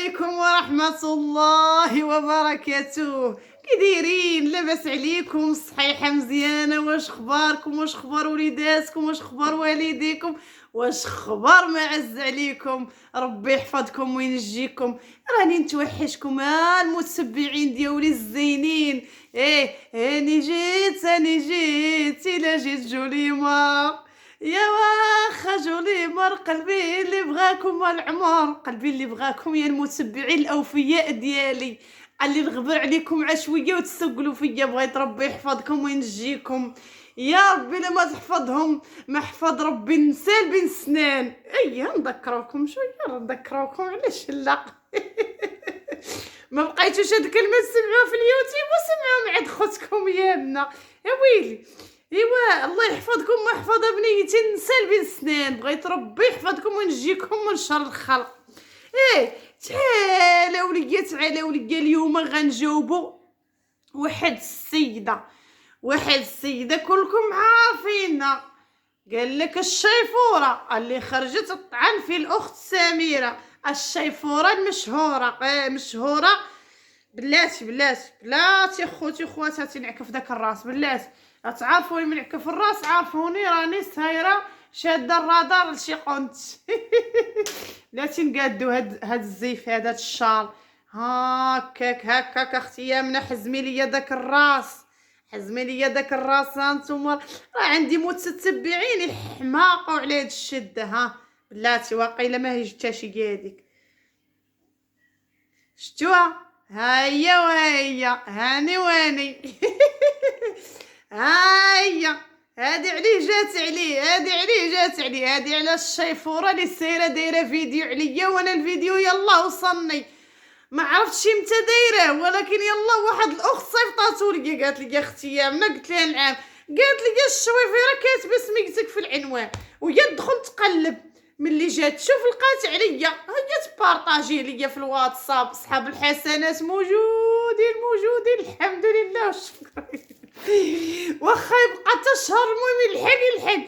عليكم ورحمة الله وبركاته. كي دايرين؟ لاباس عليكم؟ صحيحة مزيانة؟ واش اخباركم؟ واش اخبار وليداتكم؟ واش اخبار والديكم؟ واش خبر ما عز عليكم؟ ربي يحفظكم وينجيكم. راني نتوحشكم المتبعين ديالي الزينين. ايه هاني جيت الا جيت جولي مار. يا واخا جولي مر قلبي اللي بغاكم العمر، قلبي اللي بغاكم يا المتبعين الاوفياء ديالي. قال لي نغبر عليكم عشويه وتسقلوا فيا. بغيت ربي يحفظكم وينجيكم يا ربي. لما تحفظهم ما حفظ ربي نسال بين السنان. نذكروكم شويه، نذكروكم علاش لا. ما بقيتوش هاد الكلمه تسمعوها في اليوتيوب وسمعوا مع خوتكم يامنا يا ويلي. ايوا الله يحفظكم ويحفظ بنيتي نسال بين السنان. بغيت ربي يحفظكم وينجيكم من شر الخلق. تعالوا ليا اليوم غنجاوبوا واحد السيده كلكم عارفينها. قال لك الشيفوره اللي خرجت الطعن في الاخت سميره، الشيفوره المشهوره مشهوره. بلاتي اخوتي خواتاتي نعكف داك الراس بلاتي. تعرفوني من عكف الراس، عارفوني راني سايره شاده الرادار لشي قنت. بلاتي نقادو هاد الزيف هاد الشال هكاك اختي يامنه. حزمي ليا داك الراس هانتوما. راه عندي متتبعين يحماقوا على هاد الشده. بلاتي واقيلا ما هي جبتها شي قاديك شتوها. هيا هاني واني. هيا هادي عليه جات عليه هادي على الشيفوره اللي سايره دايره فيديو عليا، وانا الفيديو يلا وصلني ما عرفتش امتى دايره، ولكن يلا واحد الاخت صيفطاتو لي قالت لي اختي يامنا. قلت لها نعم. قالت لي الشويفيره كاتبه سميتك في العنوان، وهي دخلت تقلب ملي جات تشوف لقات عليا. هي تبارطاجي ليا في الواتساب. صحاب الحسنات موجودين الحمد لله والشكر. واخا يبقى حتى شهر المهم يلحق.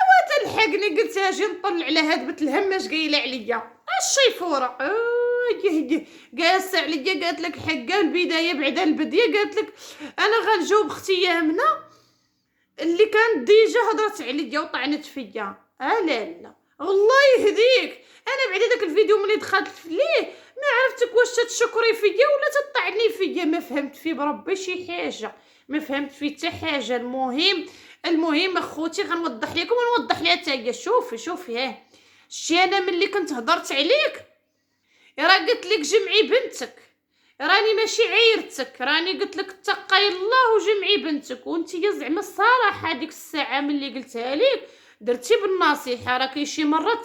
اوا تلحقني. قلت اجي نطلع على هاد بنت الهم اش قايله عليا الشيفوره. قاسه عليا. قالت لك حقه البدايه بعد البديه. قالت لك انا غنجاوب اختي يامنه اللي كانت ديجا هضرت عليا وطعنت فيا. لا الله يهديك. انا بعد داك الفيديو ملي دخلت ليه ما عرفتك واش تشكري فيا ولا تطعني فيا. ما فهمت فيه بربي شي حاجه، ما فهمت فيه حتى حاجه. المهم اخوتي غنوضح لكم ونوضح لها حتى هي. شوفي شتي انا ملي كنت هضرت عليك راه قلت لك جمعي بنتك. راني ماشي عيرتك، راني قلت لك اتقي الله وجمعي بنتك. وانت يا زعما الصراحه ديك الساعه ملي قلتها لك درتي بالنصيحه. راكي شي مره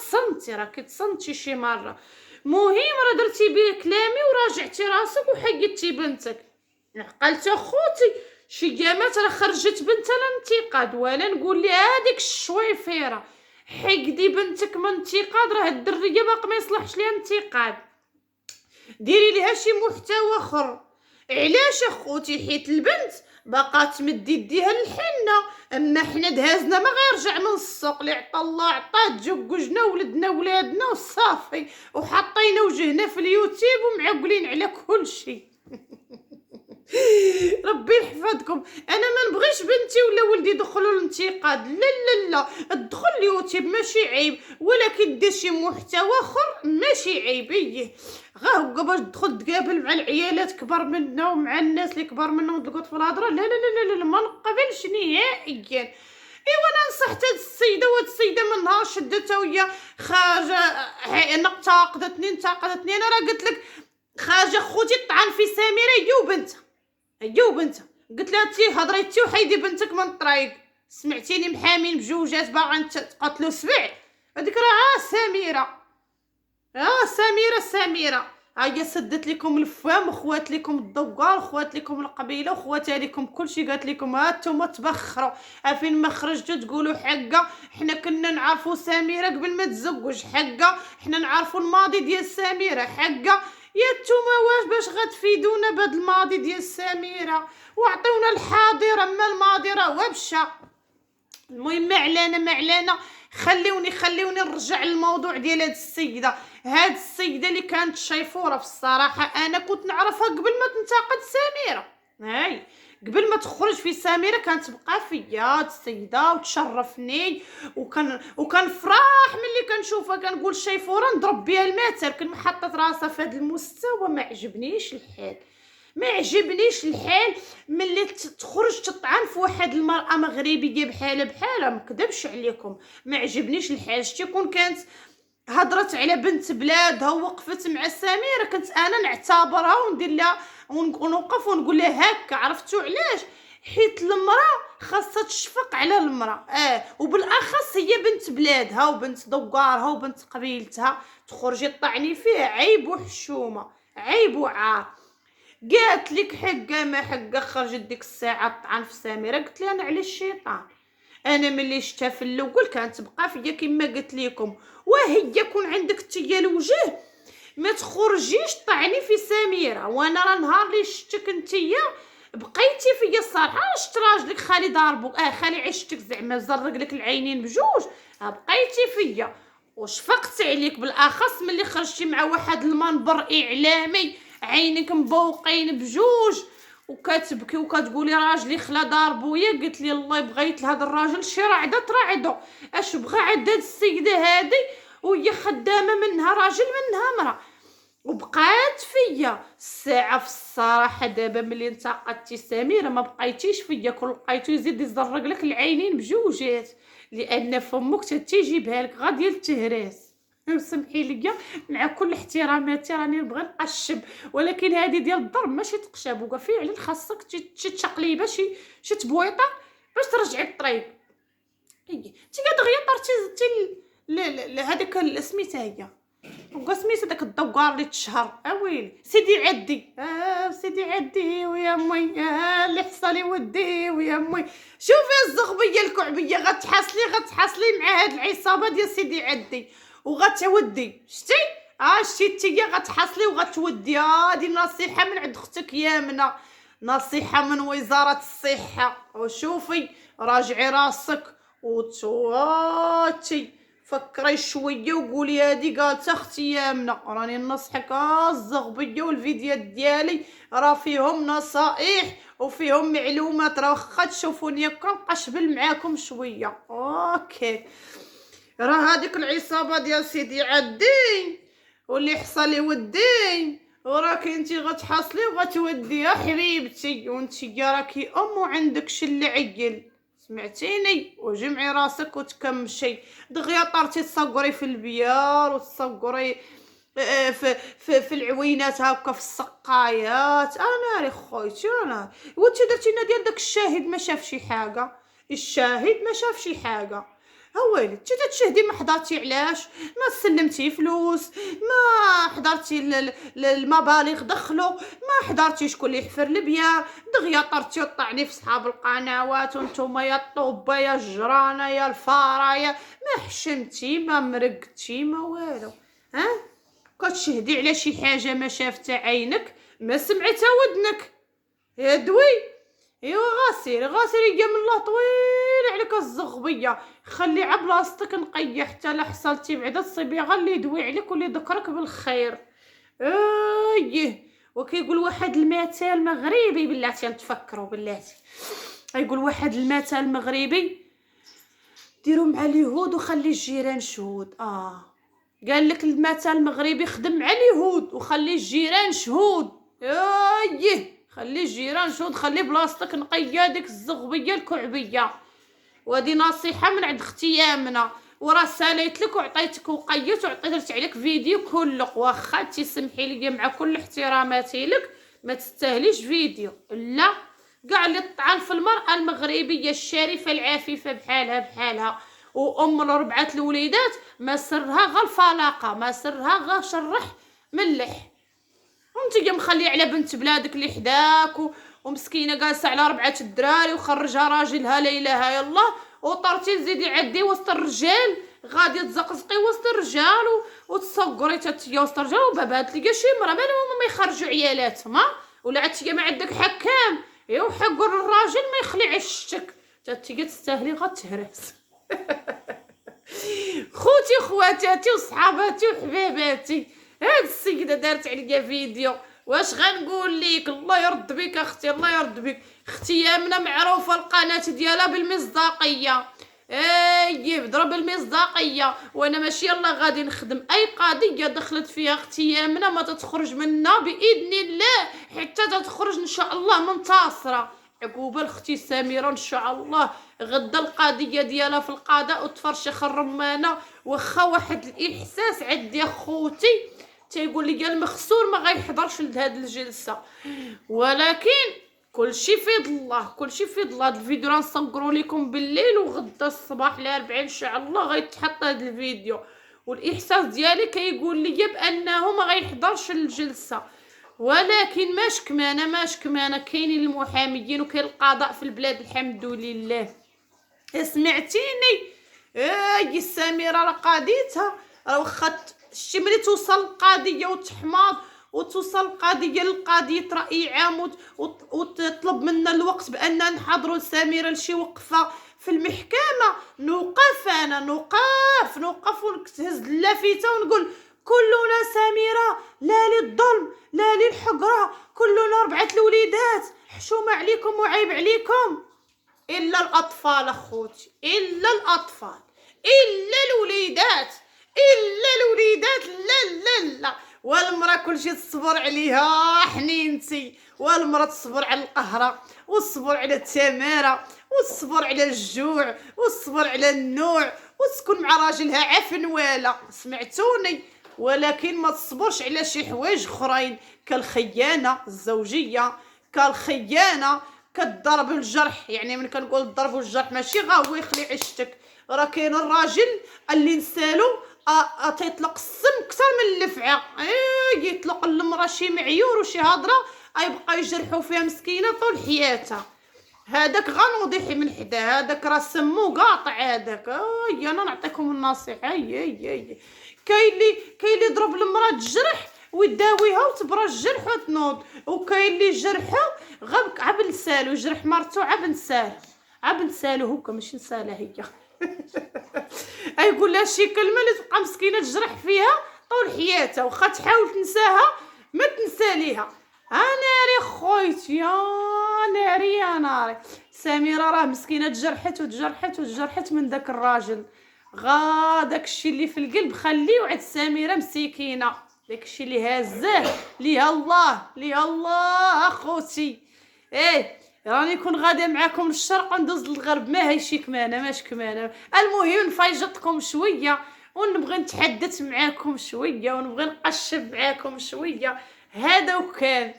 تصنتي شي مره. مهم راه درتي بيه كلامي وراجعتي راسك وحيدتي بنتك. عقلت اخوتي شي قامات راه خرجت بنتها الانتقاد، ولا نقول لي هذيك الشويفيره حقدي بنتك من انتقاد. راه الدريه باقي ما يصلحش ليها انتقاد. ديري ليها شي محتوى اخر. علاش اخوتي؟ حيت البنت باقا تمد يديها للحنه. اما حنا دهازنا ما غيرجع من السوق. اللي عطا الله عطاه. تزوجنا ولدنا ولادنا وصافي وحطينا وجهنا في اليوتيوب ومعقولين على كل شيء. ربي يحفظكم. انا ما نبغيش بنتي ولا ولدي يدخلوا الانتقاد. لا ادخل اليوتيوب ماشي عيب، ولكن دير شي محتوى اخر ماشي عيب. غا هكا باش تدخل تقابل مع العيالات كبر منا ومع الناس اللي كبر منا وتلقط في الهضره. لا ما نقبلش نهائيا. ايوا انا نصحت هاد السيده وهاد السيده من نهار شدتها وهي خارجه انتقدتني. انا راه قلت لك خارجه خوتي طعن في سميره هي وبنتها. قلت لها انتي هضريتي وحيدي بنتك من الطريق. سمعتيني محامين بجوجات باغا تقتلوا سبع. هذيك راه سميره هي سدت لكم الفم وخوات لكم الضوار وخوات لكم القبيله وخواتها لكم كلشي. قالت لكم هانتوما تبخروا فين ما خرجتوا تقولوا حقه. حنا كنا نعرفوا سميره قبل ما تزوج حقه. حنا نعرفوا الماضي ديال سميره حقه. يا نتوما واش باش غتفيدونا بهاد الماضي ديال سميره وعطيونا الحاضر. اما الماضي راه وابشا. المهم ما علينا خليوني نرجع للموضوع ديال هاد السيده. هاد السيده اللي كانت شيفوره في الصراحه انا كنت نعرفها قبل ما تنتقد سميره. هاي قبل ما تخرج في سميره كانت تبقى فيا هاد السيده وتشرفني، وكان فرح ملي كنشوفها كنقول شيفوره نضرب بها المثل. كنت محطت راسها في هاد المستوى ما عجبنيش الحال، ما عجبنيش الحال ملي تخرج تطعن في واحد المرأة مغربية بحالها ما نكذبش عليكم، ما عجبنيش الحال. شتي كون كانت هضرت على بنت بلادها ووقفت مع سميرة كنت انا نعتبرها وندير لها ونوقف ونقول لها هكا. عرفتوا علاش؟ حيت المراه خاصها تشفق على المراه، وبالاخص هي بنت بلادها وبنت دوارها وبنت قبيلتها، تخرجي تطعني فيها عيب وحشومه، عيب وعار. قالت لك حقه ما حقه خرجت ديك الساعه طعن في سميره. قلت لها انا على الشيطان، انا ملي شفتها في الاول كانت تبقى فيا كما قلت لكم، وهي كون عندك تيا الوجه ما تخرجيش طعني في سميره. وانا راه نهار اللي شفتك نتيا بقيتي فيا الصراحه، شفت راجلك خالي ضاربك خالي عشتك زعما زرق لك العينين بجوج، بقيتي فيا وشفقت عليك بالاخص ملي خرجتي مع واحد المنبر اعلامي عينك مبوقين بجوج وكتبكي وكتقولي راجلي خلا ضاربويا. قلت لي الله بغيت لهذا الراجل شي رعده ترعدو، اش بغى عند هاد السيده هادي وهي خدامه منها راجل منها مرا، وبقات فيا الساعه. في الصراحه دابا ملي انتقدتي سميره ما بقيتيش فيا، كل لقيتو يزيد يزرق لك العينين بجوجات، لان فمك تيجيبها لك غادي التهراس. سمحي لي مع كل احتراماتي راني نبغي نقشب، ولكن هذه ديال الضرب ماشي تقشب، وفعلا خاصك تشقليبه شي تبويطه باش ترجعي الطريق. انت دغيا طرتي هذاك سميتها هي وقسميت داك الدوار اللي تشهر. اويلي سيدي عدي سيدي عدي ويا امي اللي حصلي ودي ويا امي. شوفي الزغبيه الكعبيه غتحصلي مع هاد العصابه ديال سيدي عدي وغتودي. شتي شتي غتحصلي وغتودي. هادي نصيحه من عند اختك يامنه، نصيحه من وزاره الصحه. وشوفي راجعي راسك وتواتي فكري شويه وقولي هادي قالت اختي يامنه راني نصحك. الزغبيه والفيديوهات ديالي راه فيهم نصائح وفيهم معلومات، راه واخا تشوفوني كنقشبل معاكم شويه. اوكي راه هذيك العصابه ديال سيدي عدي واللي حصل ودي وراكي انتي غتحصلي وغتودي يا حبيبتي، وانتي راكي ام وعندك العيل سمعتيني، وجمعي راسك وتكمشي. دغيا طرتي تصقري في البيار وتصقري في العوينات هكا في السقايات. انا ري خويتي انا وانتي درتي لنا ديال داك الشاهد ما شاف شي حاجه، الشاهد ما شاف شي حاجه. اويلي انت تشهدي ما حضرتي علاش؟ ما سلمتي فلوس، ما حضرتي المبالغ دخلوا، ما حضرتي شكون اللي يحفر البيار. دغيا طرتي وطعني في صحاب القنوات وانتم يا الطوبه يا الجرانه يا الفاره يا ما حشمتي ما مرقتي ما والو. كتشهدي على شي حاجه ما شافت عينك ما سمعتها ودنك يا دوي. ايوا غاسير يا من الله طويل عليك الزغبيه، خلي عبلاصتك نقيه حتى لا حصلتي بعدا تصيبي غير اللي يدوي عليك واللي ذكرك بالخير. ايه وكيقول واحد المثال مغربي بلاتي نتفكروا بلاتي، يقول واحد المثال مغربي ديروا مع اليهود وخلي الجيران شهود. قال لك المثل المغربي خدم مع اليهود وخلي الجيران شهود. ايه خلي الجيران شهود، خلي بلاصتك نقيه ديك الزغبيه الكعبيه. وهذه نصيحه من عند اختي يامنه، وراه ساليت لك وعطيتك وقيت وعطيت عليك فيديو كله. واخا تسمحي لي مع كل احتراماتي لك ما تستاهليش فيديو لا كاع اللي طعن في المراه المغربيه الشريفه العفيفه بحالها وام لربعه الوليدات ما سرها غير الفلاقه، ما سرها غير شرح ملح. وانت مخليه على بنت بلادك اللي حداك ومسكينه جالسه على 4 الدراري وخرجها راجلها لا اله الا الله، وطرتي تزيدي عدي وسط الرجال غادي تزقزقي وسط الرجال وتصقري تتيا وسط الرجال. وبابا تلقى شي مرا ما يخرجوا عيالاتهم ولا عتيا ما عندك حكام وحقوا الراجل ما يخلي عشتك تتيا تستاهلي غتهرس. خوتي خواتاتي وصحاباتي وحباباتي، هاد السيده دارت عليا فيديو، واش غنقول ليك؟ الله يرد بك اختي، الله يرد بك. اختي يامنه معروفه القناه ديالها بالمصداقيه، ايه ضرب المصداقيه، وانا ماشي يلا غادي نخدم اي قضيه دخلت فيها اختي يامنه ما تتخرج منا باذن الله حتى تتخرج ان شاء الله منتصره. عقوبه اختي سميره ان شاء الله غدا القضيه ديالها في القضاء وتفرشخ الرمانه. واخا واحد الاحساس عندي اخوتي تيقول لي المخسور ما غيحضرش لهاد الجلسه، ولكن كلشي في يد الله، كلشي في يد الله. هاد الفيديو راه نصورو لكم بالليل وغدا الصباح الاربعاء ان شاء الله غيتحط هاد الفيديو، والاحساس ديالي كيقول لي بانه ما غيحضرش للجلسه. ولكن ماش كمانه كاينين المحاميين وكاين القضاء في البلاد الحمد لله. سمعتيني؟ سميره راه قضيتها، راه واخا شتي ملي توصل القضيه وتحماض وتوصل القضيه لقضيه راي عام وتطلب منا الوقت باننا نحضروا لسميره لشي وقفه في المحكمه، نوقف ونهز اللافته ونقول كلنا سميره، لا للظلم لا للحقره، كلنا 4 الوليدات، حشومه عليكم وعيب عليكم. الا الاطفال اخوتي، الا الاطفال، الا الوليدات، لا لا لا. والمراه كلشي تصبر عليها حنينتي، والمراه تصبر على القهره والصبر على التماره والصبر على الجوع والصبر على النوع وتكون مع راجلها عفنواله، سمعتوني؟ ولكن ما تصبرش على شي حوايج اخرين كالخيانه الزوجيه، كالخيانه كالضرب والجرح. يعني من كنقول الضرب والجرح ماشي غا هو يخلي عيشتك، راه كاين الراجل اللي نسالو تيطلق السم كثر من اللفعه، يطلق المراه شي معيور وشي هضره يبقى يجرحوا فيها مسكينه طول حياتها. هذاك غنوضيحي من حدا، هذاك راه سمو قاطع هذاك. انا نعطيكم النصيحه. كاين اللي يضرب المراه الجرح ويداويها وتبرى الجرح وتنوض، وكاين اللي جرحه غير عب نسالو، جرح مرتو عب نسالو هكا ماشي نسالها هي. يقول لها شي كلمه اللي تبقى مسكينه تجرح فيها طول حياتها، واخا تحاول تنساها ما تنساليها. ناري خويتي، يا ناري. سميره راه مسكينه تجرحت من داك الراجل، داكشي اللي في القلب خليه عند سميره مسكينه، داكشي اللي هازاه ليها الله اخوتي. راني كون غاده معاكم للشرق وندوز للغرب، ما هيشي كمانه ماش كمانه. المهم نفيجطكم شويه ونبغي نتحدث معاكم شويه ونبغي نقشب معاكم شويه. هذا وكان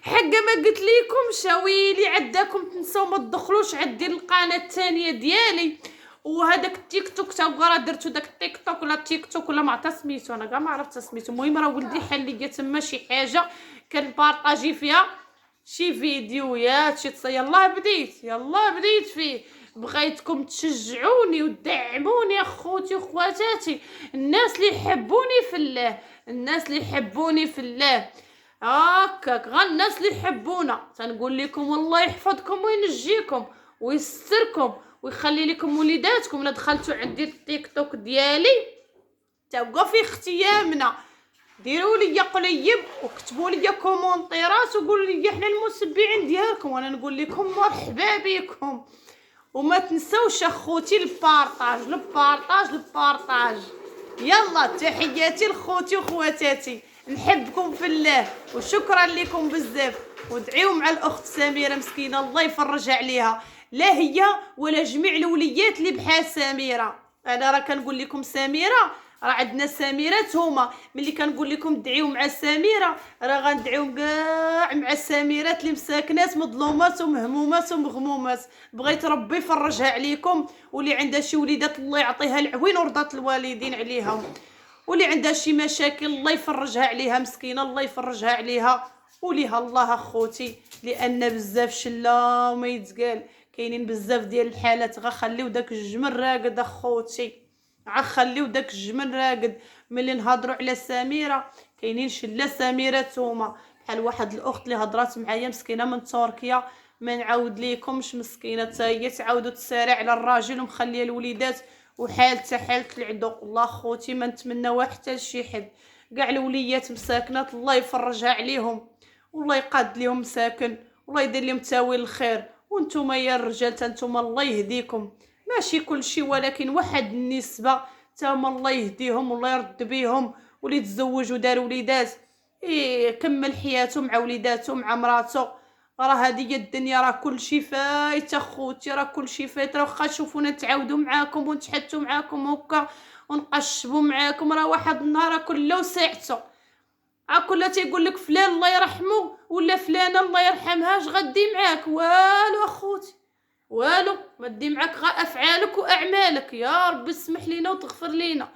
حقا ما قلت لكم شويلي عداكم تنساو ما تدخلوش عندي القناه الثانيه ديالي، وهذاك التيك توك تا راه درتو داك التيك توك ولا التيك توك ولا ما عرفت سميتو، انا كاع ما عرفت سميتو. المهم راه ولدي حل ليا تما شي حاجه كنبارطاجي فيها شي فيديوهات شي يلا بديت فيه. بغيتكم تشجعوني وتدعموني اخوتي وخواتاتي، الناس اللي يحبوني في الله هكاك، الناس اللي يحبونا تنقول لكم الله يحفظكم وينجيكم ويستركم ويخلي لكم وليداتكم. الا دخلتوا عندي التيك توك ديالي تبقى في اختيامنا، ديروا لي قليب وكتبوا لي كومونطيرات وقولوا لي احنا المتبعين ديالكم، وانا نقول لكم مرحبا بكم. وما تنسوش اخوتي البارطاج. يلا تحياتي لخوتي وخواتاتي، نحبكم في الله وشكرا لكم بزاف، ودعيو مع الاخت سميره مسكينه الله يفرجها عليها، لا هي ولا جميع الوليات اللي بحال سميره. انا راه كنقول لكم سميره، راه عندنا سميرات هما ملي كنقول لكم دعيو مع سميره راه غندعيو كاع مع السميرات اللي مساكنات مظلومات ومهمومات ومغمومات. بغيت ربي يفرجها عليكم، واللي عندها شي وليدات الله يعطيها العوين ورضات الوالدين عليهم، واللي عندها شي مشاكل الله يفرجها عليها مسكينه، الله يفرجها عليها وليها الله اخوتي. لان بزاف شلا وما يتقال، كاينين بزاف ديال الحالات غخليو داك الجمل راقد اخوتي، خليو داك الجمل راقد. ملي نهضروا على سميره كاينين شله سميرات هما بحال واحد الاخت اللي هضرات معايا مسكينه من تركيا، ما نعاود ليكمش مسكينه حتى هي تعاودوا تسارع على الراجل ومخليه الوليدات وحالتها حالة العدو. الله خوتي ما نتمناوها حتى لشي حد، كاع الوليات مساكنات الله يفرجها عليهم والله يقاد ليهم مساكن والله يدير لهم تاويل الخير. وانتم يا الرجال تانتم الله يهديكم، ماشي كل شيء ولكن واحد النسبة تاهما الله يهديهم والله يرد بيهم، واللي تزوج ودار وليدات كمل حياته مع وليداته مع مراته. راه هذه الدنيا، راه كل شيء فايت اخوتي، راه كل شيء فايت. راه واخا تشوفونا نتعاودوا معاكم ونتحدثوا معاكم هكا ونقشبوا معاكم، راه واحد النهار كله ساعته كلها تيقول لك فلان الله يرحمه ولا فلانه الله يرحمها، اش غدي معاك؟ والو اخوتي والو، ما دي معاك غير افعالك واعمالك. يا رب اسمح لينا وتغفر لينا،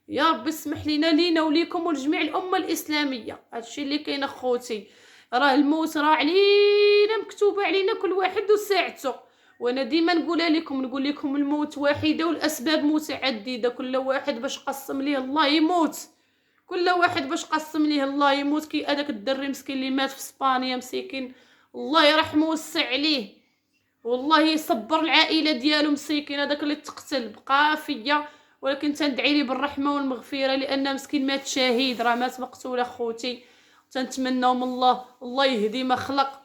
يا رب اسمح لينا وليكم ولجميع الامه الاسلاميه. هادشي اللي كاين اخوتي، راه الموت راه علينا مكتوب علينا كل واحد وساعته. وانا ديما نقول لكم الموت واحده والاسباب متعدده، كل واحد باش قسم ليه الله يموت، كل واحد باش قسم ليه الله يموت. كي هذاك الدري مسكين اللي مات في اسبانيا مسكين، الله يرحمه ويوسع عليه والله يصبر العائله ديالو مسكين. هذاك اللي تقتل بقى فيا، ولكن تندعي لي بالرحمه والمغفره لان مسكين مات شهيد، راه مات مقتول اخوتي. تنتمناو من الله يهدي ما خلق،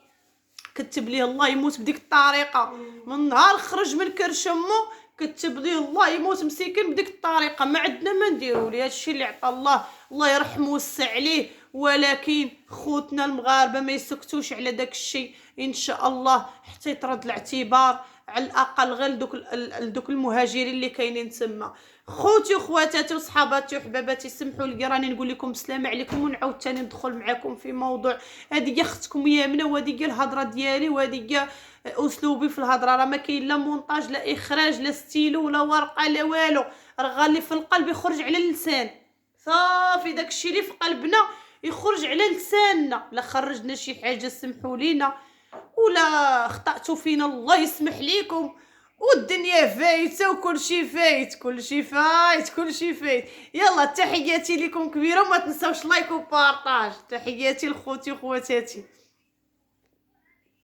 كتب ليه الله يموت بديك الطريقه. من نهار خرج من كرش امه كتب ليه الله يموت مسكين بديك الطريقه. ما عندنا ما نديروا ليه، هادشي اللي عطى الله يرحمه ويوسع عليه. ولكن خوتنا المغاربه ما يسكتوش على داك الشيء ان شاء الله حتى يترد الاعتبار على الاقل غير دوك المهاجرين اللي كاينين تما. خوتي وخواتاتي وصحاباتي وحباباتي، سمحوا لي راني نقول لكم السلام عليكم، ونعاود ثاني ندخل معكم في موضوع. هذه هي اختكم يامنه، وهذه هي الهضره ديالي، وهذه هي اسلوبي في الهضره. راه ما كاين لا مونتاج لا اخراج لا ستيلو لا ورقه لا والو، راه غالي في القلب يخرج على اللسان صافي. داكشي اللي في قلبنا يخرج على لساننا. لا خرجنا شي حاجه سمحوا لينا، ولا خطأتوا فينا الله يسمح ليكم. والدنيا فايته وكل شيء فايت، كل شيء فايت، كل شيء فايت. يلا تحياتي لكم كبيره، وما تنساوش لايك وبارطاج. تحياتي لخوتي وخواتاتي.